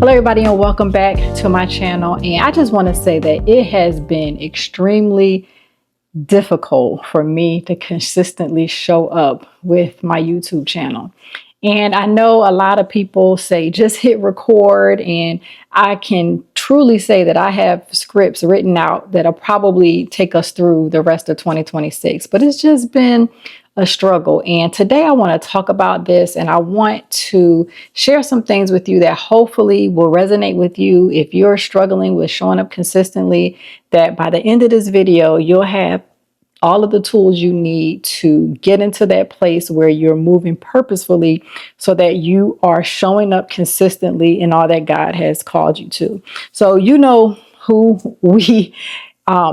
Hello everybody and welcome back to my channel. And I just want to say that it has been extremely difficult for me to consistently show up with my YouTube channel. And I know a lot of people say just hit record, and I can truly say that I have scripts written out that'll probably take us through the rest of 2026, but it's just been a struggle. And today I want to talk about this, and I want to share some things with you that hopefully will resonate with you if you're struggling with showing up consistently, that by the end of this video, you'll have all of the tools you need to get into that place where you're moving purposefully so that you are showing up consistently in all that God has called you to. So you know who we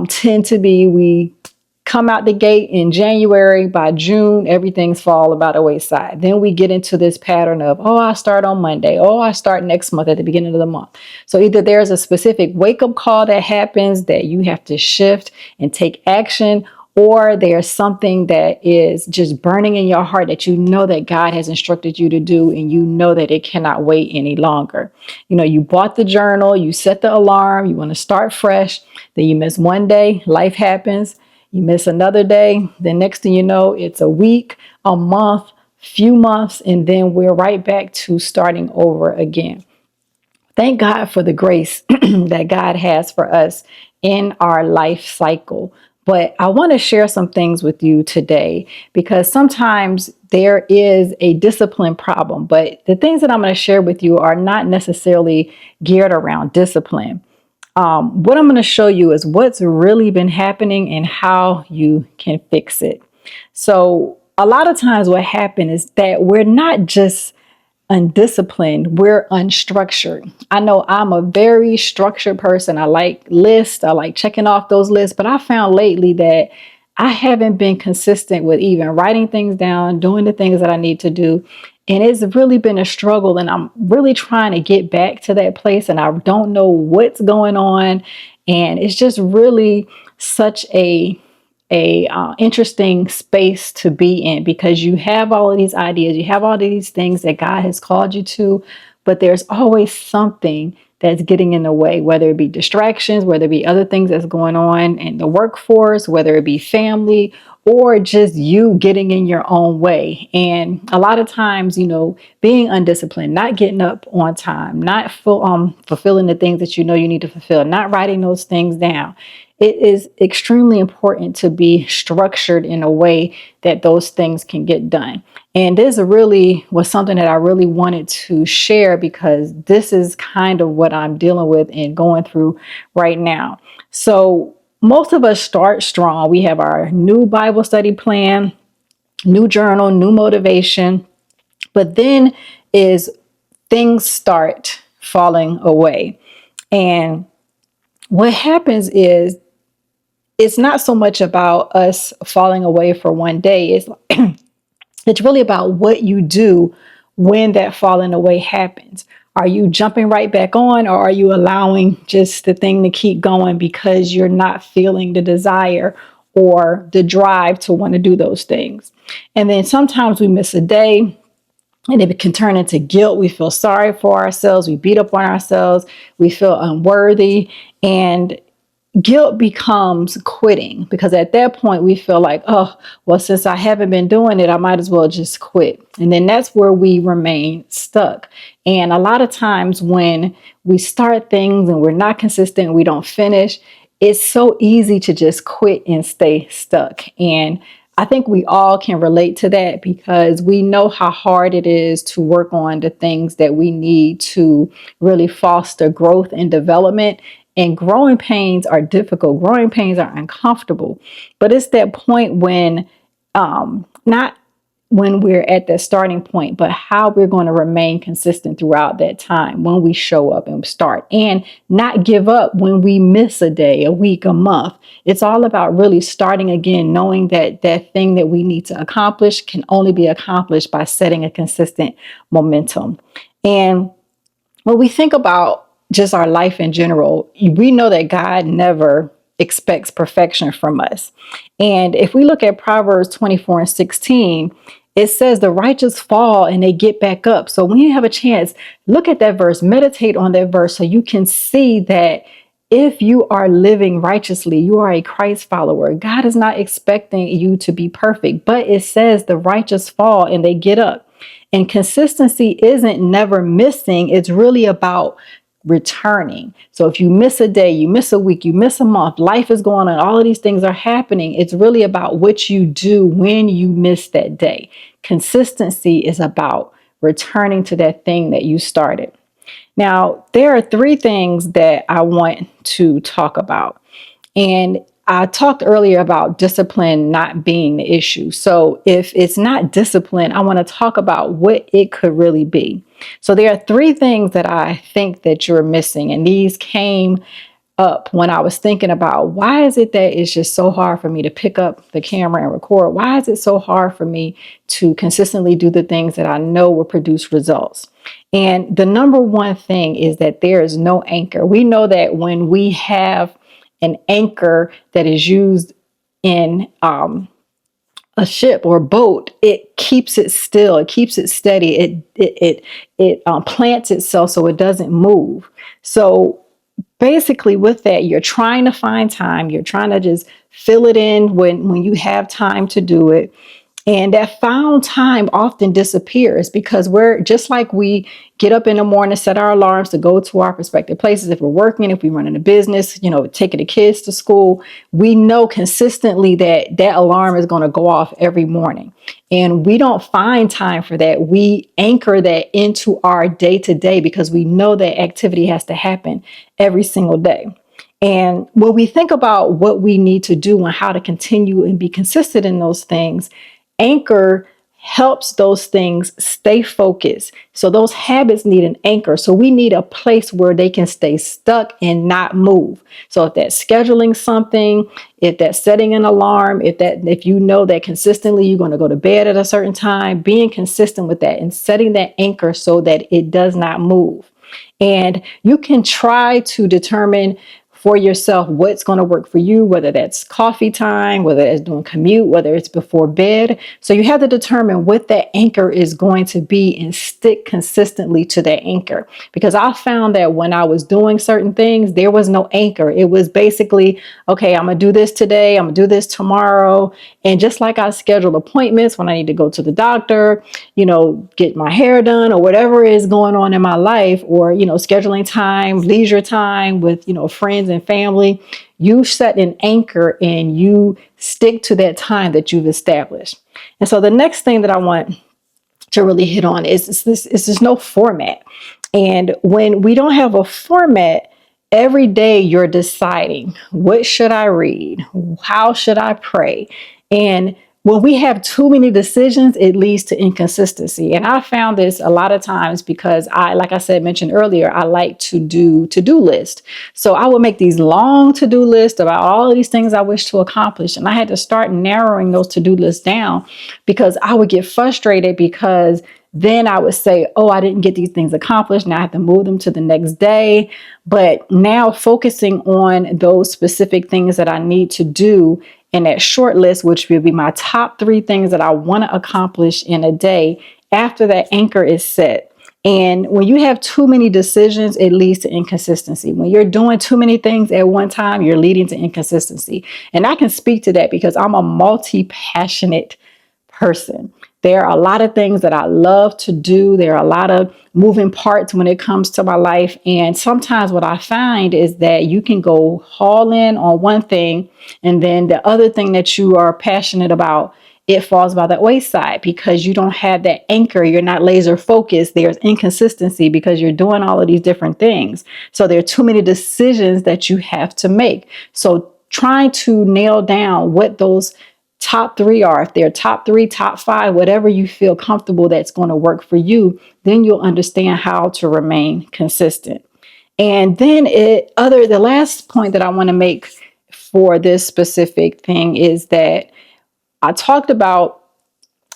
tend to be. We come out the gate in January. By June, everything's fall by the wayside. Then we get into this pattern of, oh, I start on Monday. Oh, I start next month at the beginning of the month. So either there's a specific wake-up call that happens that you have to shift and take action, or there's something that is just burning in your heart that you know that God has instructed you to do, and you know that it cannot wait any longer. You know, you bought the journal, you set the alarm, you want to start fresh, then you miss one day, life happens. You miss another day, then next thing you know, it's a week, a month, few months, and then we're right back to starting over again. Thank God for the grace that God has for us in our life cycle. But I want to share some things with you today, because sometimes there is a discipline problem, but the things that I'm going to share with you are not necessarily geared around discipline. What I'm going to show you is what's really been happening and how you can fix it. So a lot of times what happens is that we're not just undisciplined, we're unstructured. I know I'm a very structured person. I like lists. I like checking off those lists, but I found lately that I haven't been consistent with even writing things down, doing the things that I need to do. And it's really been a struggle, and I'm really trying to get back to that place, and I don't know what's going on. And it's just really such a interesting space to be in, because you have all of these ideas, you have all of these things that God has called you to, but there's always something that's getting in the way, whether it be distractions, whether it be other things that's going on in the workforce, whether it be family, or just you getting in your own way. And a lot of times, you know, being undisciplined, not getting up on time, not fulfilling the things that you know you need to fulfill, not writing those things down. It is extremely important to be structured in a way that those things can get done. And this really was something that I really wanted to share, because this is kind of what I'm dealing with and going through right now. So most of us start strong. We have our new Bible study plan, new journal, new motivation, but then things start falling away. And what happens is, it's not so much about us falling away for one day. It's really about what you do when that falling away happens. Are you jumping right back on, or are you allowing just the thing to keep going because you're not feeling the desire or the drive to want to do those things? And then sometimes we miss a day, and it can turn into guilt. We feel sorry for ourselves. We beat up on ourselves. We feel unworthy. And guilt becomes quitting, because at that point we feel like, oh, well, since I haven't been doing it, I might as well just quit. And then that's where we remain stuck. And a lot of times when we start things and we're not consistent, we don't finish, it's so easy to just quit and stay stuck. And I think we all can relate to that, because we know how hard it is to work on the things that we need to really foster growth and development. And growing pains are difficult. Growing pains are uncomfortable. But it's that point when, not when we're at that starting point, but how we're going to remain consistent throughout that time when we show up and start, and not give up when we miss a day, a week, a month. It's all about really starting again, knowing that that thing that we need to accomplish can only be accomplished by setting a consistent momentum. And when we think about just our life in general, we know that God never expects perfection from us. And if we look at Proverbs 24:16, It says the righteous fall and they get back up. So when you have a chance, look at that verse, meditate on that verse so you can see that if you are living righteously, you are a Christ follower. God is not expecting you to be perfect, but it says the righteous fall and they get up. And consistency isn't never missing. It's really about returning. So if you miss a day, you miss a week, you miss a month, life is going on, all of these things are happening. It's really about what you do when you miss that day. Consistency is about returning to that thing that you started. Now, there are three things that I want to talk about. And I talked earlier about discipline not being the issue. So if it's not discipline, I want to talk about what it could really be. So there are three things that I think that you're missing. And these came up when I was thinking about why is it that it's just so hard for me to pick up the camera and record? Why is it so hard for me to consistently do the things that I know will produce results? And the number one thing is that there is no anchor. We know that when we have an anchor that is used in a ship or a boat, it keeps it still, it keeps it steady, it plants itself so it doesn't move. So basically with that, you're trying to find time, you're trying to just fill it in when you have time to do it. And that found time often disappears because we're just like we get up in the morning, set our alarms to go to our respective places. If we're working, if we're running a business, taking the kids to school, we know consistently that that alarm is going to go off every morning. And we don't find time for that. We anchor that into our day to day because we know that activity has to happen every single day. And when we think about what we need to do and how to continue and be consistent in those things, anchor helps those things stay focused. So those habits need an anchor. So we need a place where they can stay stuck and not move. So if that's scheduling something, if that's setting an alarm, if you know that consistently you're going to go to bed at a certain time, being consistent with that and setting that anchor so that it does not move. And you can try to determine for yourself what's going to work for you, whether that's coffee time, whether it's doing commute, whether it's before bed. So you have to determine what that anchor is going to be and stick consistently to that anchor. Because I found that when I was doing certain things, there was no anchor. It was basically, okay, I'm going to do this today, I'm going to do this tomorrow. And just like I schedule appointments when I need to go to the doctor, get my hair done or whatever is going on in my life, or, scheduling time, leisure time with, friends and family, you set an anchor and you stick to that time that you've established. And so the next thing that I want to really hit on is there's no format. And when we don't have a format, every day you're deciding, what should I read? How should I pray? And when we have too many decisions, it leads to inconsistency. And I found this a lot of times because like I mentioned earlier, I like to do to-do lists. So I would make these long to-do lists about all of these things I wish to accomplish. And I had to start narrowing those to-do lists down because I would get frustrated because then I would say, oh, I didn't get these things accomplished. Now I have to move them to the next day. But now focusing on those specific things that I need to do in that short list, which will be my top 3 things that I want to accomplish in a day after that anchor is set. And when you have too many decisions, it leads to inconsistency. When you're doing too many things at one time, you're leading to inconsistency. And I can speak to that because I'm a multi-passionate person. There are a lot of things that I love to do. There are a lot of moving parts when it comes to my life. And sometimes what I find is that you can go all in on one thing, and then the other thing that you are passionate about, it falls by the wayside because you don't have that anchor. You're not laser focused. There's inconsistency because you're doing all of these different things. So there are too many decisions that you have to make. So trying to nail down what those top 3 are, if they're top 3, top 5, whatever you feel comfortable that's going to work for you, then you'll understand how to remain consistent. And then the last point that I want to make for this specific thing is that I talked about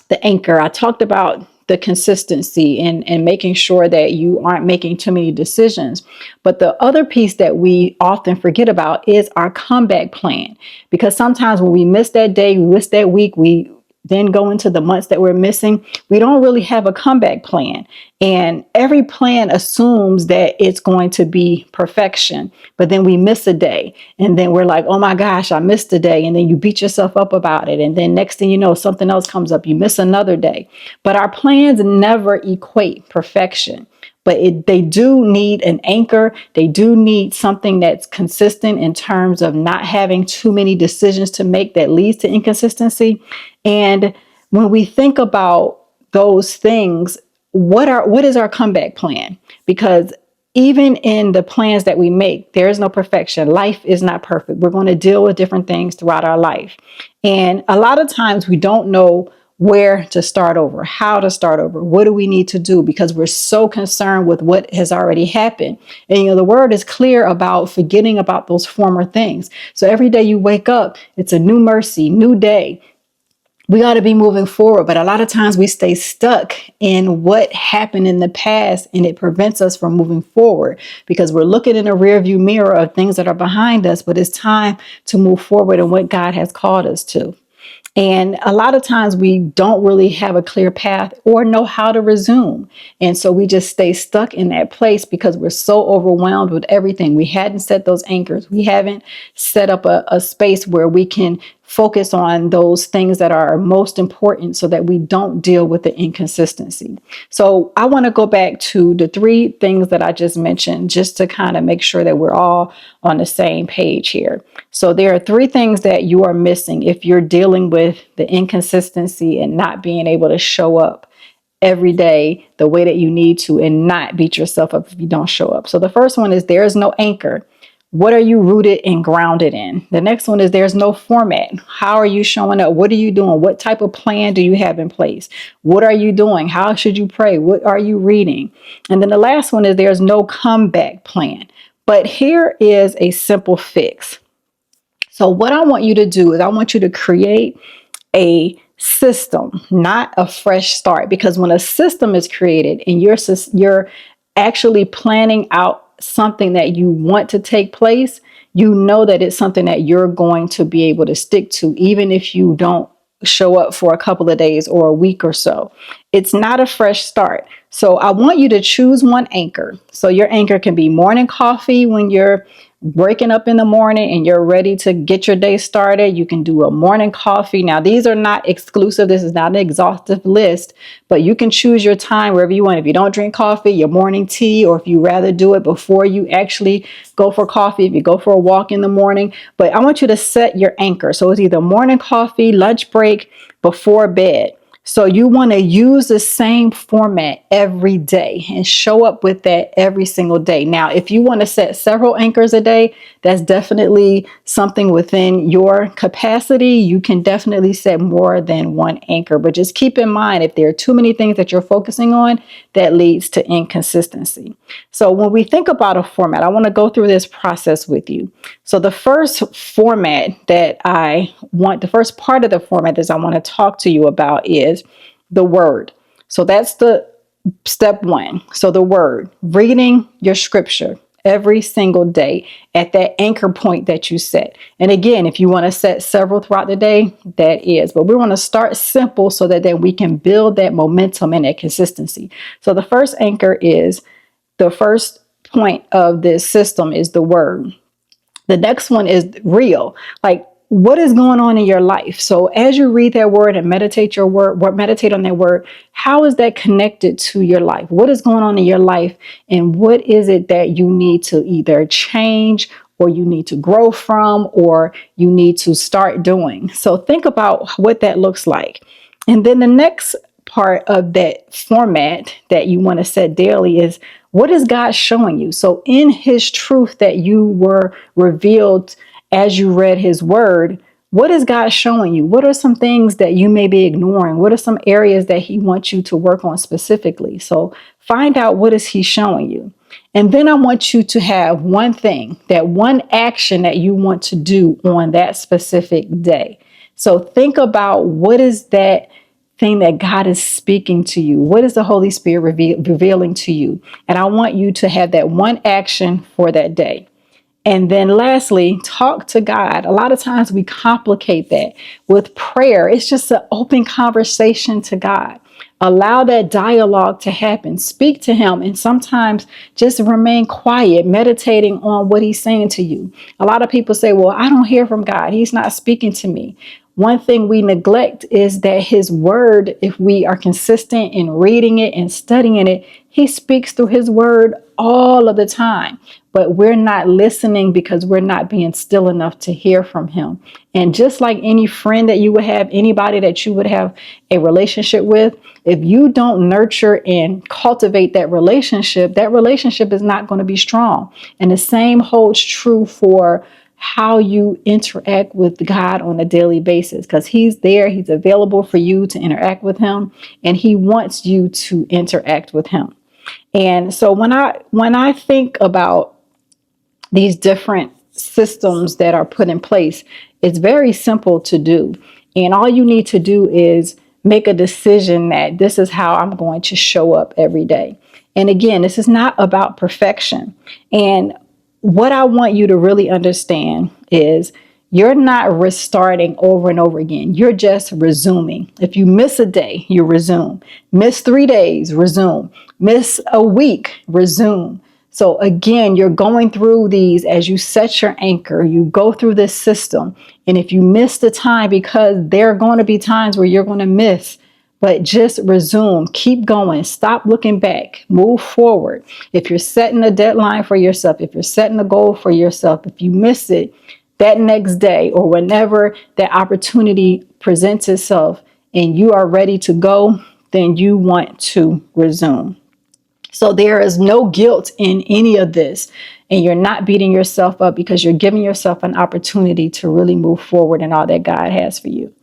the anchor. I talked about the consistency and making sure that you aren't making too many decisions. But the other piece that we often forget about is our comeback plan. Because sometimes when we miss that day, we miss that week, we then go into the months that we're missing, we don't really have a comeback plan. And every plan assumes that it's going to be perfection, but then we miss a day. And then we're like, oh my gosh, I missed a day. And then you beat yourself up about it. And then next thing you know, something else comes up, you miss another day. But our plans never equate perfection. But they do need an anchor. They do need something that's consistent in terms of not having too many decisions to make that leads to inconsistency. And when we think about those things, what is our comeback plan? Because even in the plans that we make, there is no perfection. Life is not perfect. We're going to deal with different things throughout our life. And a lot of times we don't know where to start over, how to start over, what do we need to do, because we're so concerned with what has already happened. And the word is clear about forgetting about those former things. So every day you wake up, it's a new mercy, new day. We ought to be moving forward, but a lot of times we stay stuck in what happened in the past, and it prevents us from moving forward because we're looking in a rearview mirror of things that are behind us, but it's time to move forward in what God has called us to. And a lot of times we don't really have a clear path or know how to resume. And so we just stay stuck in that place because we're so overwhelmed with everything. We hadn't set those anchors. We haven't set up a space where we can focus on those things that are most important so that we don't deal with the inconsistency. So I want to go back to the three things that I just mentioned, just to kind of make sure that we're all on the same page here. So there are three things that you are missing if you're dealing with the inconsistency and not being able to show up every day the way that you need to and not beat yourself up if you don't show up. So the first one is there is no anchor. What are you rooted and grounded in? The next one is there's no format. How are you showing up? What are you doing? What type of plan do you have in place? What are you doing? How should you pray? What are you reading? And then the last one is there's no comeback plan. But here is a simple fix. So what I want you to do is I want you to create a system, not a fresh start. Because when a system is created and you're actually planning out something that you want to take place, you know that it's something that you're going to be able to stick to, even if you don't show up for a couple of days or a week or so. It's not a fresh start. So I want you to choose one anchor. So your anchor can be morning coffee when you're waking up in the morning and you're ready to get your day started. You can do a morning coffee. Now, these are not exclusive. This is not an exhaustive list, but you can choose your time wherever you want. If you don't drink coffee, your morning tea, or if you rather do it before you actually go for coffee, if you go for a walk in the morning. But I want you to set your anchor. So it's either morning coffee, lunch break, before bed. So you want to use the same format every day and show up with that every single day. Now, if you want to set several anchors a day, that's definitely something within your capacity. You can definitely set more than one anchor, but just keep in mind, if there are too many things that you're focusing on, that leads to inconsistency. So when we think about a format, I want to go through this process with you. So the first the first part of the format that I want to talk to you about is the word. So that's the step one. So the word, reading your scripture every single day at that anchor point that you set. And again, if you want to set several throughout the day, that is, but we want to start simple so that then we can build that momentum and that consistency. So the first anchor is the first point of this system is the word. The next one is real. Like, what is going on in your life? So as you read that word and meditate on that word, how is that connected to your life? What is going on in your life? And what is it that you need to either change, or you need to grow from, or you need to start doing? So think about what that looks like. And then the next part of that format that you want to set daily is, what is God showing you? So in his truth that you were revealed as you read his word, what is God showing you? What are some things that you may be ignoring? What are some areas that he wants you to work on specifically? So find out, what is he showing you? And then I want you to have one thing, that one action that you want to do on that specific day. So think about, what is that thing that God is speaking to you? What is the Holy Spirit revealing to you? And I want you to have that one action for that day. And then lastly, talk to God. A lot of times we complicate that with prayer. It's just an open conversation to God. Allow that dialogue to happen. Speak to him, and sometimes just remain quiet, meditating on what he's saying to you. A lot of people say, well, I don't hear from God. He's not speaking to me. One thing we neglect is that his word, if we are consistent in reading it and studying it, he speaks through his word all of the time. But we're not listening because we're not being still enough to hear from him. And just like any friend that you would have, anybody that you would have a relationship with, if you don't nurture and cultivate that relationship is not going to be strong. And the same holds true for how you interact with God on a daily basis, because he's there, he's available for you to interact with him, and he wants you to interact with him. And so when I think about these different systems that are put in place, it's very simple to do. And all you need to do is make a decision that this is how I'm going to show up every day. And again, this is not about perfection. And what I want you to really understand is you're not restarting over and over again. You're just resuming. If you miss a day, you resume. Miss 3 days, resume. Miss a week, resume. So again, you're going through these as you set your anchor, you go through this system. And if you miss the time, because there are going to be times where you're going to miss, but just resume, keep going, stop looking back, move forward. If you're setting a deadline for yourself, if you're setting a goal for yourself, if you miss it that next day or whenever that opportunity presents itself and you are ready to go, then you want to resume. So there is no guilt in any of this, and you're not beating yourself up because you're giving yourself an opportunity to really move forward in all that God has for you.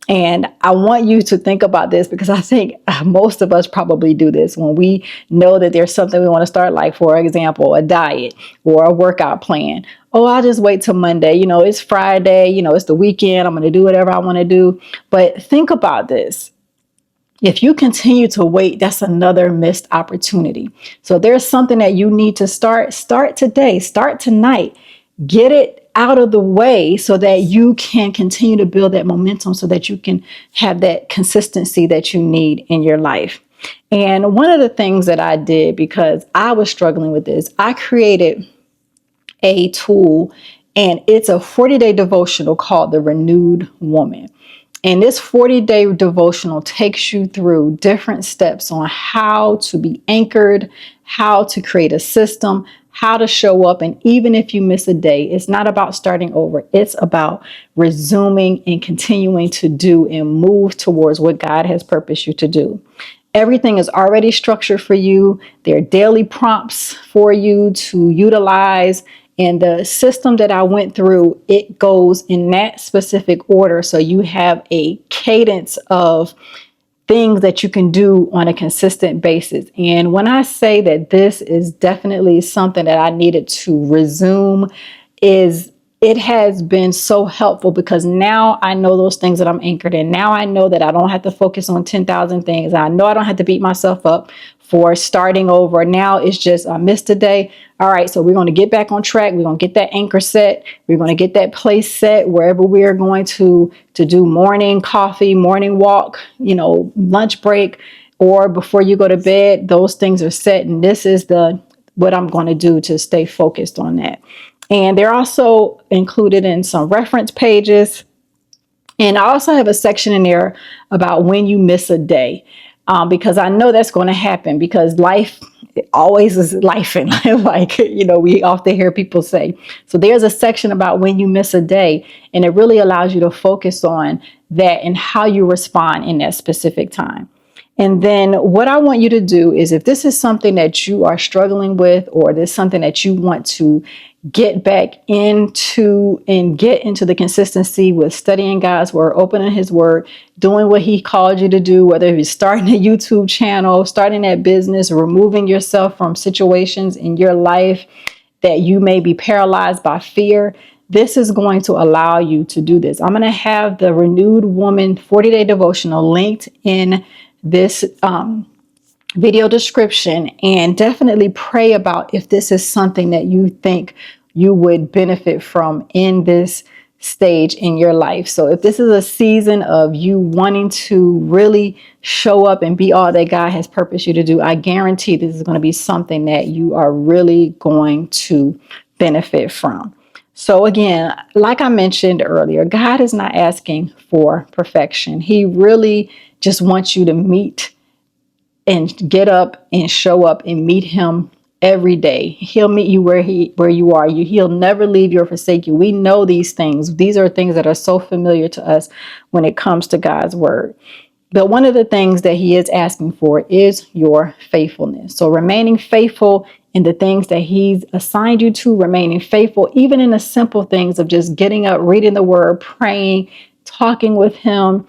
And I want you to think about this, because I think most of us probably do this when we know that there's something we want to start, like, for example, a diet or a workout plan. Oh, I'll just wait till Monday. It's Friday, it's the weekend. I'm going to do whatever I want to do. But think about this. If you continue to wait, that's another missed opportunity. So there's something that you need to start today, start tonight, get it out of the way so that you can continue to build that momentum, so that you can have that consistency that you need in your life. And one of the things that I did, because I was struggling with this, I created a tool, and it's a 40-day devotional called The Renewed Woman. And this 40-day devotional takes you through different steps on how to be anchored, how to create a system, how to show up. And even if you miss a day, it's not about starting over. It's about resuming and continuing to do and move towards what God has purposed you to do. Everything is already structured for you. There are daily prompts for you to utilize. And the system that I went through, it goes in that specific order. So you have a cadence of things that you can do on a consistent basis. And when I say that this is definitely something that I needed to resume, it has been so helpful, because now I know those things that I'm anchored in. Now I know that I don't have to focus on 10,000 things. I know I don't have to beat myself up for starting over. Now it's just, I missed a day. All right, so we're going to get back on track. We're going to get that anchor set. We're going to get that place set wherever we are going to do morning coffee, morning walk, lunch break, or before you go to bed. Those things are set. And this is what I'm going to do to stay focused on that. And they're also included in some reference pages. And I also have a section in there about when you miss a day, because I know that's going to happen, because life always is life. And we often hear people say. So there's a section about when you miss a day, and it really allows you to focus on that and how you respond in that specific time. And then what I want you to do is, if this is something that you are struggling with, or there's something that you want to get back into and get into the consistency with studying God's word, opening his word, doing what he called you to do, whether it's starting a YouTube channel, starting that business, removing yourself from situations in your life that you may be paralyzed by fear, this is going to allow you to do this. I'm going to have the Renewed Woman 40-day devotional linked in this video description, and definitely pray about if this is something that you think you would benefit from in this stage in your life. So if this is a season of you wanting to really show up and be all that God has purposed you to do, I guarantee this is going to be something that you are really going to benefit from. So again, like I mentioned earlier, God is not asking for perfection. He really just wants you to meet and get up and show up and meet him every day. He'll meet you where you are. He'll never leave you or forsake you. We know these things. These are things that are so familiar to us when it comes to God's word. But one of the things that he is asking for is your faithfulness. So remaining faithful in the things that he's assigned you to, remaining faithful, even in the simple things of just getting up, reading the word, praying, talking with him,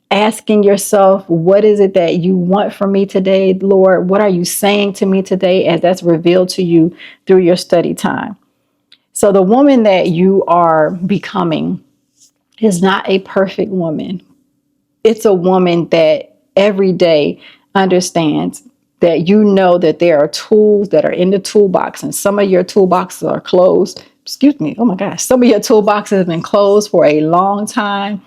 asking yourself, what is it that you want from me today, Lord? What are you saying to me today as that's revealed to you through your study time? So the woman that you are becoming is not a perfect woman. It's a woman that every day understands that you know that there are tools that are in the toolbox, and some of your toolboxes are closed. Excuse me. Oh my gosh. Some of your toolboxes have been closed for a long time.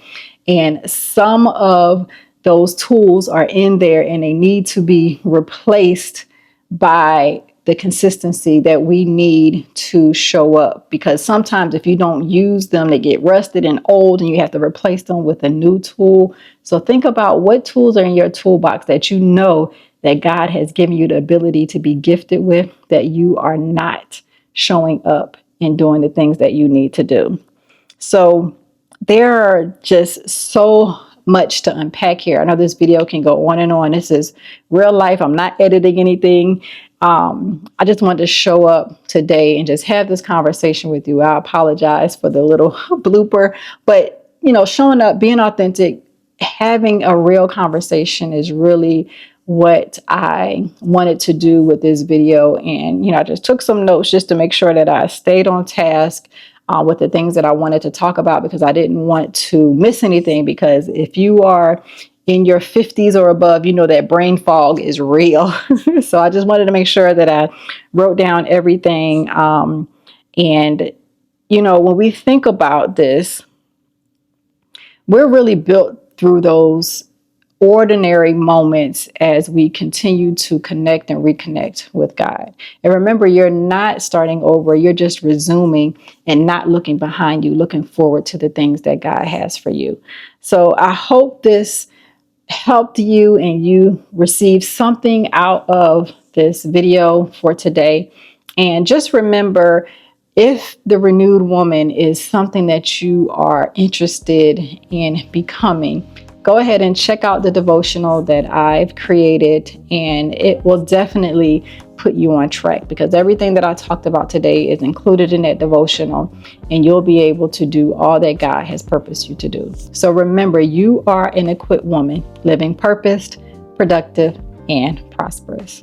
And some of those tools are in there and they need to be replaced by the consistency that we need to show up. Because sometimes if you don't use them, they get rusted and old and you have to replace them with a new tool. So think about what tools are in your toolbox that you know that God has given you the ability to be gifted with, that you are not showing up and doing the things that you need to do. So there are just so much to unpack here. I know this video can go on and on. This is real life. I'm not editing anything. I just wanted to show up today and just have this conversation with you. I apologize for the little blooper, but showing up, being authentic, having a real conversation is really what I wanted to do with this video. And, I just took some notes just to make sure that I stayed on task with the things that I wanted to talk about, because I didn't want to miss anything. Because if you are in your 50s or above, you know that brain fog is real. So I just wanted to make sure that I wrote down everything. And, when we think about this, we're really built through those ordinary moments as we continue to connect and reconnect with God. And remember, you're not starting over. You're just resuming and not looking behind you, looking forward to the things that God has for you. So I hope this helped you and you received something out of this video for today. And just remember, if the renewed woman is something that you are interested in becoming, go ahead and check out the devotional that I've created, and it will definitely put you on track, because everything that I talked about today is included in that devotional, and you'll be able to do all that God has purposed you to do. So remember, you are an equipped woman living purposed, productive, and prosperous.